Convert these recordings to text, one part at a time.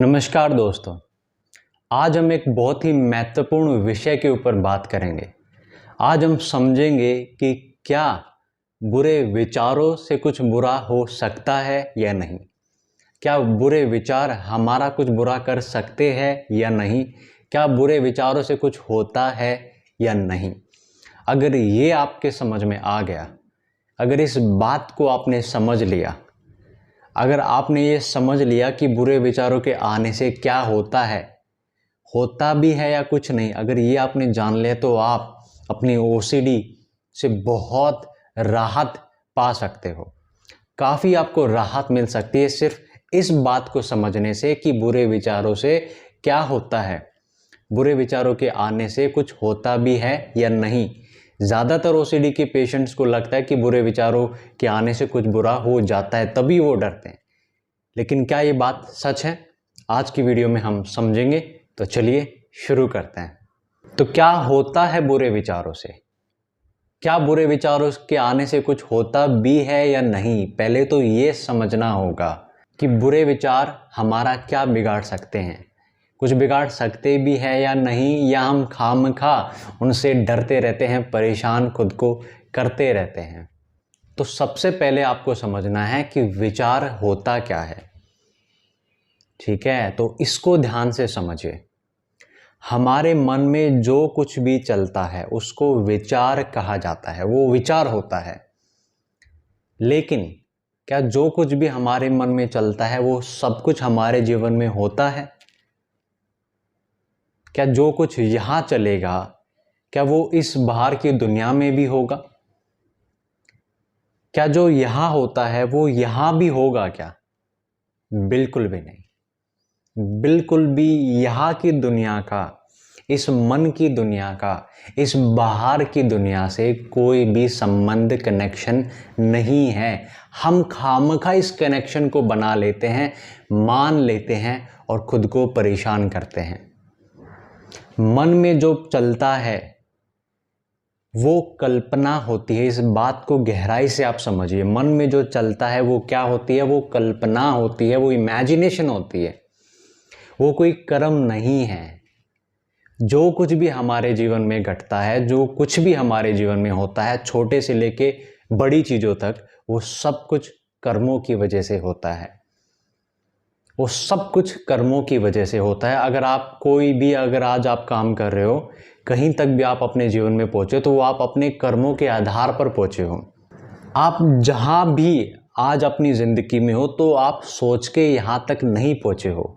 नमस्कार दोस्तों। आज हम एक बहुत ही महत्वपूर्ण विषय के ऊपर बात करेंगे। आज हम समझेंगे कि क्या बुरे विचारों से कुछ बुरा हो सकता है या नहीं। क्या बुरे विचार हमारा कुछ बुरा कर सकते हैं या नहीं। क्या बुरे विचारों से कुछ होता है या नहीं। अगर ये आपके समझ में आ गया, अगर इस बात को आपने समझ लिया, अगर आपने ये समझ लिया कि बुरे विचारों के आने से क्या होता है, होता भी है या कुछ नहीं, अगर ये आपने जान लिया तो आप अपनी ओसीडी से बहुत राहत पा सकते हो। काफ़ी आपको राहत मिल सकती है सिर्फ इस बात को समझने से कि बुरे विचारों से क्या होता है, बुरे विचारों के आने से कुछ होता भी है या नहीं। ज़्यादातर ओसीडी के पेशेंट्स को लगता है कि बुरे विचारों के आने से कुछ बुरा हो जाता है, तभी वो डरते हैं। लेकिन क्या ये बात सच है? आज की वीडियो में हम समझेंगे, तो चलिए शुरू करते हैं। तो क्या होता है बुरे विचारों से? क्या बुरे विचारों के आने से कुछ होता भी है या नहीं? पहले तो ये समझना होगा कि बुरे विचार हमारा क्या बिगाड़ सकते हैं, कुछ बिगाड़ सकते भी है या नहीं, या हम खामखा उनसे डरते रहते हैं, परेशान खुद को करते रहते हैं। तो सबसे पहले आपको समझना है कि विचार होता क्या है। ठीक है, तो इसको ध्यान से समझिए। हमारे मन में जो कुछ भी चलता है उसको विचार कहा जाता है, वो विचार होता है। लेकिन क्या जो कुछ भी हमारे मन में चलता है वो सब कुछ हमारे जीवन में होता है? क्या जो कुछ यहाँ चलेगा, क्या वो इस बाहर की दुनिया में भी होगा? क्या जो यहाँ होता है वो यहाँ भी होगा क्या? बिल्कुल भी नहीं। बिल्कुल भी यहाँ की दुनिया का, इस मन की दुनिया का, इस बाहर की दुनिया से कोई भी संबंध, कनेक्शन नहीं है। हम खामखा इस कनेक्शन को बना लेते हैं, मान लेते हैं और खुद को परेशान करते हैं। मन में जो चलता है वो कल्पना होती है। इस बात को गहराई से आप समझिए। मन में जो चलता है वो क्या होती है? वो कल्पना होती है, वो इमेजिनेशन होती है, वो कोई कर्म नहीं है। जो कुछ भी हमारे जीवन में घटता है, जो कुछ भी हमारे जीवन में होता है, छोटे से लेके बड़ी चीज़ों तक, वो सब कुछ कर्मों की वजह से होता है। वो सब कुछ कर्मों की वजह से होता है। अगर आज आप काम कर रहे हो, कहीं तक भी आप अपने जीवन में पहुंचे, तो वो आप अपने कर्मों के आधार पर पहुंचे हो। आप जहां भी आज अपनी ज़िंदगी में हो, तो आप सोच के यहाँ तक नहीं पहुंचे हो,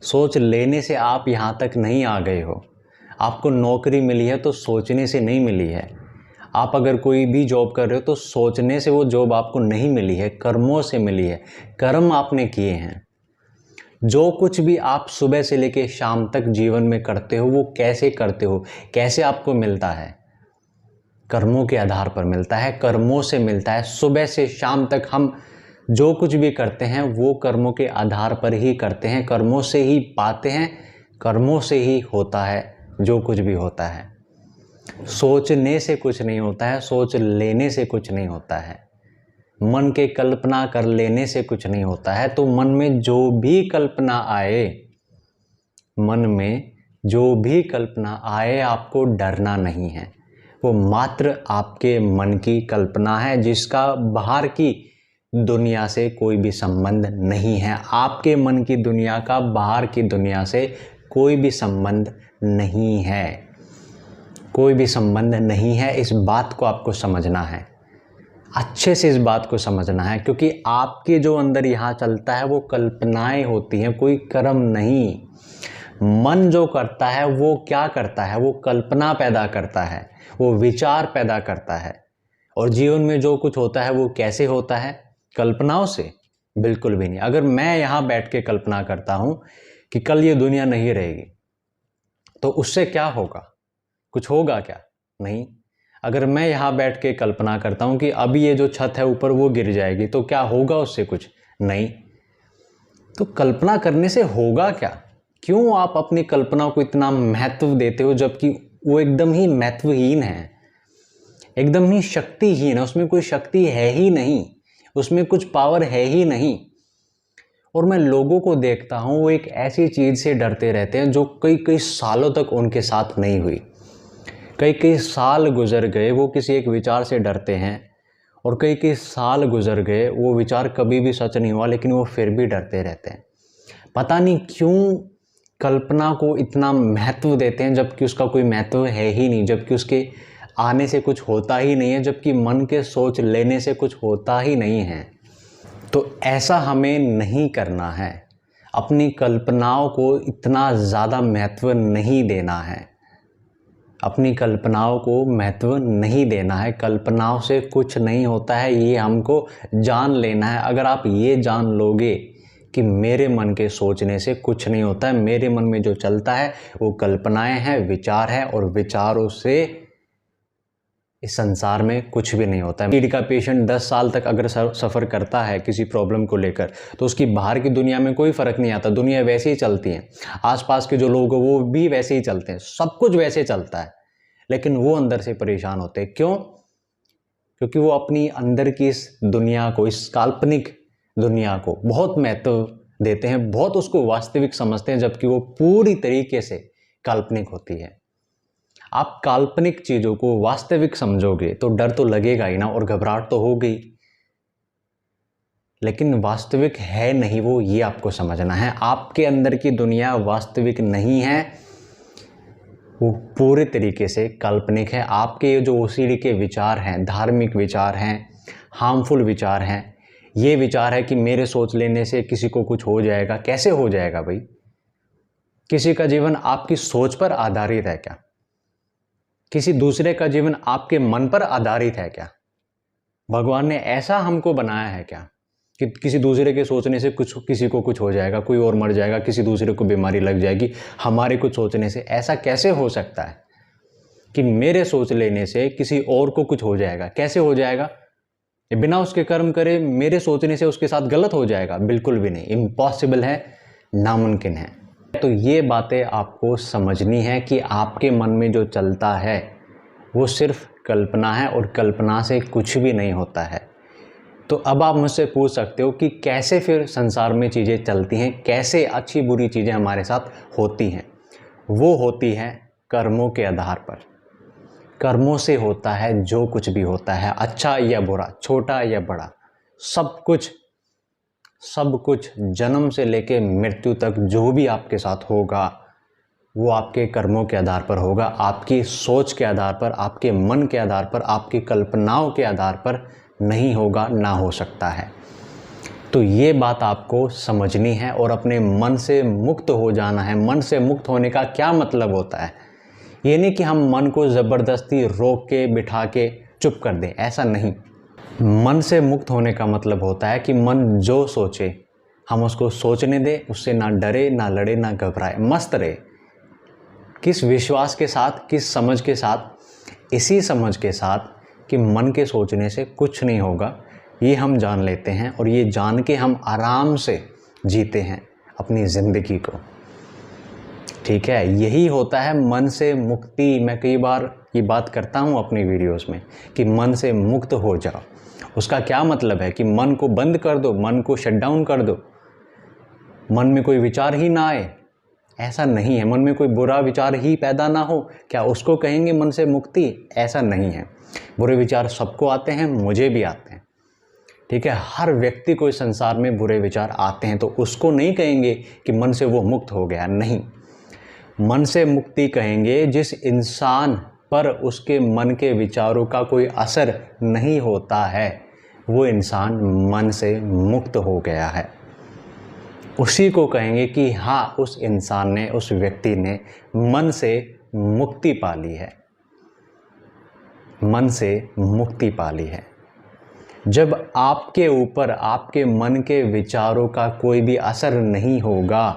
सोच लेने से आप यहाँ तक नहीं आ गए हो। आपको नौकरी मिली है तो सोचने से नहीं मिली है। आप अगर कोई भी जॉब कर रहे हो तो सोचने से वो जॉब आपको नहीं मिली है, कर्मों से मिली है। कर्म आपने किए हैं। जो कुछ भी आप सुबह से लेकर शाम तक जीवन में करते हो, वो कैसे करते हो, कैसे आपको मिलता है? कर्मों के आधार पर मिलता है, कर्मों से मिलता है। सुबह से शाम तक हम जो कुछ भी करते हैं वो कर्मों के आधार पर ही करते हैं, कर्मों से ही पाते हैं, कर्मों से ही होता है जो कुछ भी होता है। सोचने से कुछ नहीं होता है, सोच लेने से कुछ नहीं होता है, मन के कल्पना कर लेने से कुछ नहीं होता है। तो मन में जो भी कल्पना आए, मन में जो भी कल्पना आए, आपको डरना नहीं है। वो मात्र आपके मन की कल्पना है, जिसका बाहर की दुनिया से कोई भी संबंध नहीं है। आपके मन की दुनिया का बाहर की दुनिया से कोई भी संबंध नहीं है, कोई भी संबंध नहीं है। इस बात को आपको समझना है, अच्छे से इस बात को समझना है, क्योंकि आपके जो अंदर यहाँ चलता है वो कल्पनाएं होती हैं, कोई कर्म नहीं। मन जो करता है वो क्या करता है? वो कल्पना पैदा करता है, वो विचार पैदा करता है। और जीवन में जो कुछ होता है वो कैसे होता है? कल्पनाओं से? बिल्कुल भी नहीं। अगर मैं यहाँ बैठ के कल्पना करता हूँ कि कल ये दुनिया नहीं रहेगी, तो उससे क्या होगा? कुछ होगा क्या? नहीं। अगर मैं यहाँ बैठ के कल्पना करता हूँ कि अभी ये जो छत है ऊपर वो गिर जाएगी, तो क्या होगा उससे? कुछ नहीं। तो कल्पना करने से होगा क्या? क्यों आप अपनी कल्पना को इतना महत्व देते हो, जबकि वो एकदम ही महत्वहीन है, एकदम ही शक्तिहीन है। उसमें कोई शक्ति है ही नहीं, उसमें कुछ पावर है ही नहीं। और मैं लोगों को देखता हूँ वो एक ऐसी चीज़ से डरते रहते हैं जो कई कई सालों तक उनके साथ नहीं हुई। कई कई साल गुजर गए वो किसी एक विचार से डरते हैं, और कई कई साल गुजर गए वो विचार कभी भी सच नहीं हुआ, लेकिन वो फिर भी डरते रहते हैं। पता नहीं क्यों कल्पना को इतना महत्व देते हैं, जबकि उसका कोई महत्व है ही नहीं, जबकि उसके आने से कुछ होता ही नहीं है, जबकि मन के सोच लेने से कुछ होता ही नहीं है। तो ऐसा हमें नहीं करना है। अपनी कल्पनाओं को इतना ज़्यादा महत्व नहीं देना है। अपनी कल्पनाओं को महत्व नहीं देना है। कल्पनाओं से कुछ नहीं होता है, ये हमको जान लेना है। अगर आप ये जान लोगे कि मेरे मन के सोचने से कुछ नहीं होता है, मेरे मन में जो चलता है वो कल्पनाएं हैं, विचार है, और विचारों से इस संसार में कुछ भी नहीं होता है। टीडी का पेशेंट 10 साल तक अगर सफ़र करता है किसी प्रॉब्लम को लेकर, तो उसकी बाहर की दुनिया में कोई फ़र्क नहीं आता। दुनिया वैसे ही चलती है, आसपास के जो लोग हैं वो भी वैसे ही चलते हैं, सब कुछ वैसे चलता है, लेकिन वो अंदर से परेशान होते हैं। क्यों? क्योंकि वो अपनी अंदर की इस दुनिया को, इस काल्पनिक दुनिया को बहुत महत्व देते हैं, बहुत उसको वास्तविक समझते हैं, जबकि वो पूरी तरीके से काल्पनिक होती है। आप काल्पनिक चीज़ों को वास्तविक समझोगे तो डर तो लगेगा ही ना, और घबराहट तो होगी, लेकिन वास्तविक है नहीं वो, ये आपको समझना है। आपके अंदर की दुनिया वास्तविक नहीं है, वो पूरे तरीके से काल्पनिक है। आपके जो ओसीडी के विचार हैं, धार्मिक विचार हैं, हार्मफुल विचार हैं, ये विचार है कि मेरे सोच लेने से किसी को कुछ हो जाएगा। कैसे हो जाएगा भाई? किसी का जीवन आपकी सोच पर आधारित है क्या? किसी दूसरे का जीवन आपके मन पर आधारित है क्या? भगवान ने ऐसा हमको बनाया है क्या कि किसी दूसरे के सोचने से किसी को कुछ हो जाएगा, कोई और मर जाएगा, किसी दूसरे को बीमारी लग जाएगी हमारे कुछ सोचने से? ऐसा कैसे हो सकता है कि मेरे सोच लेने से किसी और को कुछ हो जाएगा? कैसे हो जाएगा? बिना उसके कर्म करे मेरे सोचने से उसके साथ गलत हो जाएगा? बिल्कुल भी नहीं, इम्पॉसिबल है, नामुमकिन है। तो ये बातें आपको समझनी है कि आपके मन में जो चलता है वो सिर्फ कल्पना है, और कल्पना से कुछ भी नहीं होता है। तो अब आप मुझसे पूछ सकते हो कि कैसे फिर संसार में चीज़ें चलती हैं, कैसे अच्छी बुरी चीज़ें हमारे साथ होती हैं? वो होती हैं कर्मों के आधार पर। कर्मों से होता है जो कुछ भी होता है, अच्छा या बुरा, छोटा या बड़ा, सब कुछ जन्म से लेके मृत्यु तक जो भी आपके साथ होगा वो आपके कर्मों के आधार पर होगा, आपकी सोच के आधार पर, आपके मन के आधार पर, आपकी कल्पनाओं के आधार पर नहीं होगा, ना हो सकता है। तो ये बात आपको समझनी है और अपने मन से मुक्त हो जाना है। मन से मुक्त होने का क्या मतलब होता है? ये नहीं कि हम मन को ज़बरदस्ती रोक के बिठा के चुप कर दें, ऐसा नहीं। मन से मुक्त होने का मतलब होता है कि मन जो सोचे हम उसको सोचने दें, उससे ना डरे, ना लड़े, ना घबराए, मस्त रहे। किस विश्वास के साथ, किस समझ के साथ? इसी समझ के साथ कि मन के सोचने से कुछ नहीं होगा, ये हम जान लेते हैं, और ये जान के हम आराम से जीते हैं अपनी ज़िंदगी को। ठीक है, यही होता है मन से मुक्ति। मैं कई बार ये बात करता हूँ अपनी वीडियोस में कि मन से मुक्त हो जाओ। उसका क्या मतलब है कि मन को बंद कर दो, मन को शट डाउन कर दो, मन में कोई विचार ही ना आए? ऐसा नहीं है। मन में कोई बुरा विचार ही पैदा ना हो, क्या उसको कहेंगे मन से मुक्ति? ऐसा नहीं है। बुरे विचार सबको आते हैं, मुझे भी आते हैं। ठीक है, हर व्यक्ति को इस संसार में बुरे विचार आते हैं, तो उसको नहीं कहेंगे कि मन से वो मुक्त हो गया। नहीं, मन से मुक्ति कहेंगे जिस इंसान पर उसके मन के विचारों का कोई असर नहीं होता है, वो इंसान मन से मुक्त हो गया है। उसी को कहेंगे कि हाँ, उस इंसान ने, उस व्यक्ति ने मन से मुक्ति पा ली है, मन से मुक्ति पा ली है। जब आपके ऊपर आपके मन के विचारों का कोई भी असर नहीं होगा,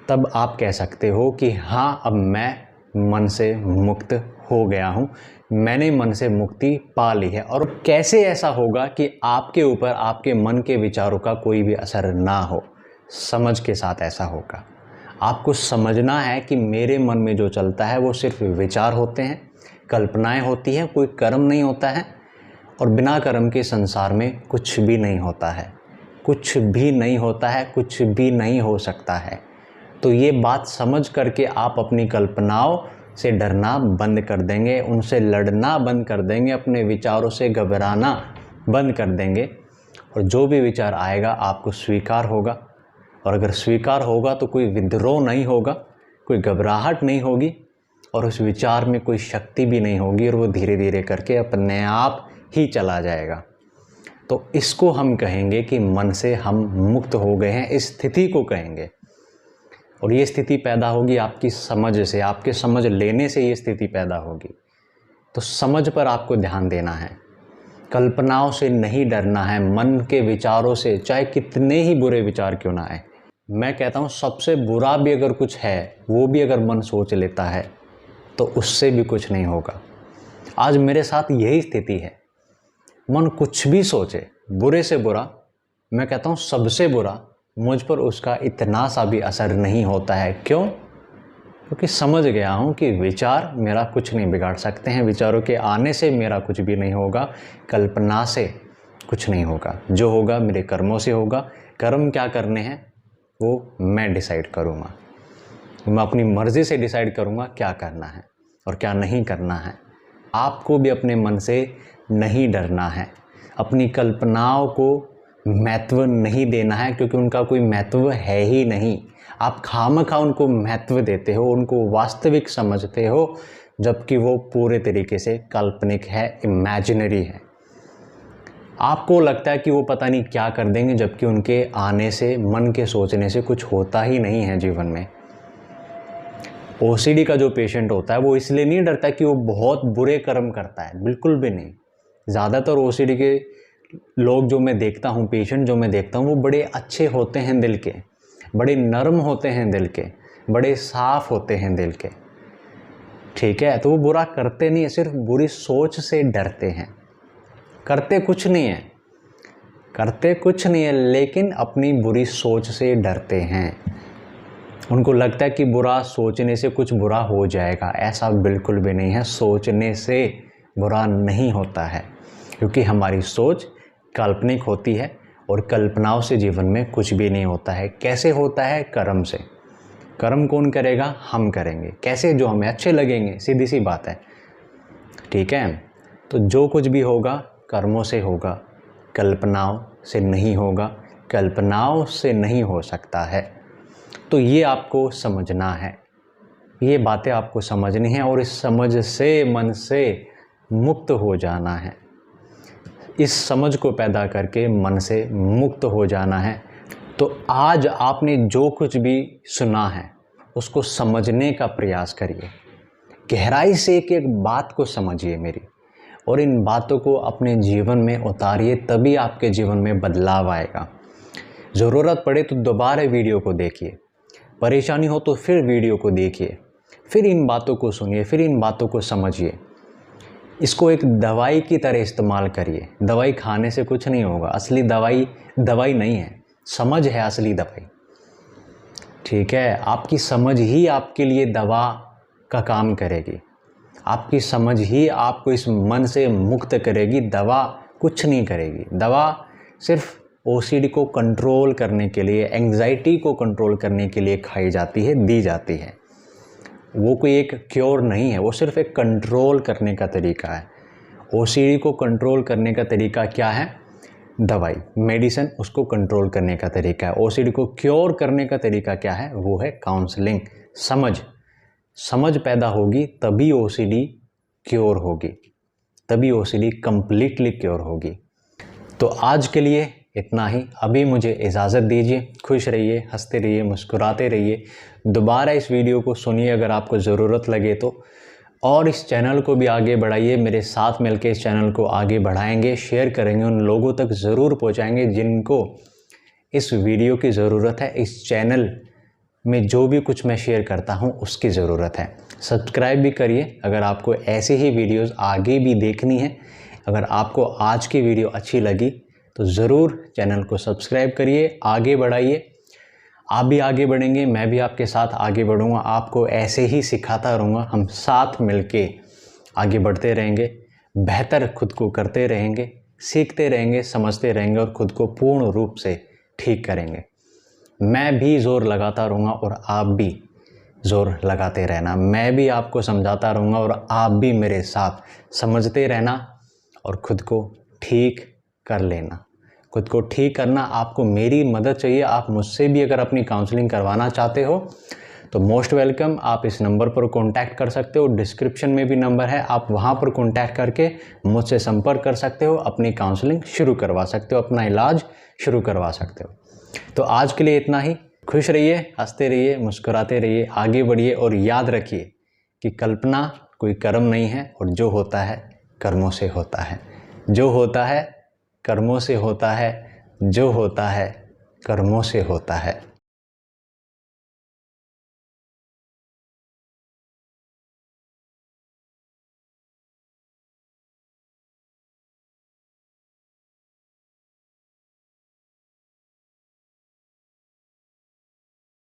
तब आप कह सकते हो कि हाँ, अब मैं मन से मुक्त हो गया हूँ, मैंने मन से मुक्ति पा ली है। और कैसे ऐसा होगा कि आपके ऊपर आपके मन के विचारों का कोई भी असर ना हो? समझ के साथ ऐसा होगा। आपको समझना है कि मेरे मन में जो चलता है वो सिर्फ विचार होते हैं, कल्पनाएं होती हैं, कोई कर्म नहीं होता है, और बिना कर्म के संसार में कुछ भी नहीं होता है। कुछ भी नहीं होता है, कुछ भी नहीं हो सकता है। तो ये बात समझ करके आप अपनी कल्पनाओं से डरना बंद कर देंगे, उनसे लड़ना बंद कर देंगे, अपने विचारों से घबराना बंद कर देंगे, और जो भी विचार आएगा आपको स्वीकार होगा। और अगर स्वीकार होगा तो कोई विद्रोह नहीं होगा, कोई घबराहट नहीं होगी, और उस विचार में कोई शक्ति भी नहीं होगी, और वो धीरे धीरे करके अपने आप ही चला जाएगा। तो इसको हम कहेंगे कि मन से हम मुक्त हो गए हैं, इस स्थिति को कहेंगे। और ये स्थिति पैदा होगी आपकी समझ से, आपके समझ लेने से ये स्थिति पैदा होगी। तो समझ पर आपको ध्यान देना है, कल्पनाओं से नहीं डरना है, मन के विचारों से, चाहे कितने ही बुरे विचार क्यों ना आए। मैं कहता हूँ सबसे बुरा भी अगर कुछ है, वो भी अगर मन सोच लेता है तो उससे भी कुछ नहीं होगा। आज मेरे साथ यही स्थिति है, मन कुछ भी सोचे, बुरे से बुरा, मैं कहता हूँ सबसे बुरा, मुझ पर उसका इतना सा भी असर नहीं होता है। क्यों? क्योंकि समझ गया हूँ कि विचार मेरा कुछ नहीं बिगाड़ सकते हैं, विचारों के आने से मेरा कुछ भी नहीं होगा, कल्पना से कुछ नहीं होगा। जो होगा मेरे कर्मों से होगा। कर्म क्या करने हैं वो मैं डिसाइड करूँगा, मैं अपनी मर्ज़ी से डिसाइड करूँगा क्या करना है और क्या नहीं करना है। आपको भी अपने मन से नहीं डरना है, अपनी कल्पनाओं को महत्व नहीं देना है, क्योंकि उनका कोई महत्व है ही नहीं। आप खामखा उनको महत्व देते हो, उनको वास्तविक समझते हो, जबकि वो पूरे तरीके से काल्पनिक है, इमेजिनरी है। आपको लगता है कि वो पता नहीं क्या कर देंगे, जबकि उनके आने से, मन के सोचने से कुछ होता ही नहीं है जीवन में। ओसीडी का जो पेशेंट होता है वो इसलिए नहीं डरता कि वो बहुत बुरे कर्म करता है, बिल्कुल भी नहीं। ज़्यादातर ओसीडी के लोग जो मैं देखता हूँ, पेशेंट जो मैं देखता हूँ, वो बड़े अच्छे होते हैं दिल के, बड़े नरम होते हैं दिल के, बड़े साफ होते हैं दिल के, ठीक है। तो वो बुरा करते नहीं है, सिर्फ बुरी सोच से डरते हैं। करते कुछ नहीं है, करते कुछ नहीं है, लेकिन अपनी बुरी सोच से डरते हैं। उनको लगता है कि बुरा सोचने से कुछ बुरा हो जाएगा। ऐसा बिल्कुल भी नहीं है, सोचने से बुरा नहीं होता है, क्योंकि हमारी सोच काल्पनिक होती है और कल्पनाओं से जीवन में कुछ भी नहीं होता है। कैसे होता है? कर्म से। कर्म कौन करेगा? हम करेंगे। कैसे? जो हमें अच्छे लगेंगे, सीधी सी बात है, ठीक है। तो जो कुछ भी होगा कर्मों से होगा, कल्पनाओं से नहीं होगा, कल्पनाओं से नहीं हो सकता है। तो ये आपको समझना है, ये बातें आपको समझनी है, और इस समझ से, मन से मुक्त हो जाना है। इस समझ को पैदा करके मन से मुक्त हो जाना है। तो आज आपने जो कुछ भी सुना है उसको समझने का प्रयास करिए, गहराई से एक एक बात को समझिए मेरी, और इन बातों को अपने जीवन में उतारिए, तभी आपके जीवन में बदलाव आएगा। ज़रूरत पड़े तो दोबारा वीडियो को देखिए, परेशानी हो तो फिर वीडियो को देखिए, फिर इन बातों को सुनिए, फिर इन बातों को समझिए। इसको एक दवाई की तरह इस्तेमाल करिए। दवाई खाने से कुछ नहीं होगा, असली दवाई दवाई नहीं है, समझ है असली दवाई, ठीक है। आपकी समझ ही आपके लिए दवा का काम करेगी, आपकी समझ ही आपको इस मन से मुक्त करेगी, दवा कुछ नहीं करेगी। दवा सिर्फ ओसीडी को कंट्रोल करने के लिए, एंग्जाइटी को कंट्रोल करने के लिए खाई जाती है, दी जाती है। वो कोई एक क्योर नहीं है, वो सिर्फ एक कंट्रोल करने का तरीका है। ओसीडी को कंट्रोल करने का तरीका क्या है? दवाई, मेडिसिन, उसको कंट्रोल करने का तरीका है। ओसीडी को क्योर करने का तरीका क्या है? वो है काउंसलिंग। समझ पैदा होगी तभी ओसीडी क्योर होगी, तभी ओसीडी कंप्लीटली क्योर होगी। तो आज के लिए इतना ही। अभी मुझे इजाज़त दीजिए। खुश रहिए, हंसते रहिए, मुस्कुराते रहिए। दोबारा इस वीडियो को सुनिए अगर आपको ज़रूरत लगे तो, और इस चैनल को भी आगे बढ़ाइए। मेरे साथ मिलकर इस चैनल को आगे बढ़ाएंगे, शेयर करेंगे, उन लोगों तक ज़रूर पहुंचाएंगे जिनको इस वीडियो की ज़रूरत है, इस चैनल में जो भी कुछ मैं शेयर करता हूं उसकी ज़रूरत है। सब्सक्राइब भी करिए अगर आपको ऐसे ही वीडियोस आगे भी देखनी है। अगर आपको आज की वीडियो अच्छी लगी तो ज़रूर चैनल को सब्सक्राइब करिए, आगे बढ़ाइए। आप भी आगे बढ़ेंगे, मैं भी आपके साथ आगे बढ़ूँगा, आपको ऐसे ही सिखाता रहूँगा। हम साथ मिलके आगे बढ़ते रहेंगे, बेहतर खुद को करते रहेंगे, सीखते रहेंगे, समझते रहेंगे और खुद को पूर्ण रूप से ठीक करेंगे। मैं भी ज़ोर लगाता रहूँगा और आप भी ज़ोर लगाते रहना। मैं भी आपको समझाता रहूँगा और आप भी मेरे साथ समझते रहना और ख़ुद को ठीक कर लेना। खुद को ठीक करना, आपको मेरी मदद चाहिए, आप मुझसे भी अगर अपनी काउंसलिंग करवाना चाहते हो तो मोस्ट वेलकम। आप इस नंबर पर कांटेक्ट कर सकते हो, डिस्क्रिप्शन में भी नंबर है, आप वहां पर कांटेक्ट करके मुझसे संपर्क कर सकते हो, अपनी काउंसलिंग शुरू करवा सकते हो, अपना इलाज शुरू करवा सकते हो। तो आज के लिए इतना ही। खुश रहिए, हंसते रहिए, मुस्कुराते रहिए, आगे बढ़िए और याद रखिए कि कल्पना कोई कर्म नहीं है और जो होता है कर्मों से होता है। जो होता है कर्मों से होता है, जो होता है कर्मों से होता है।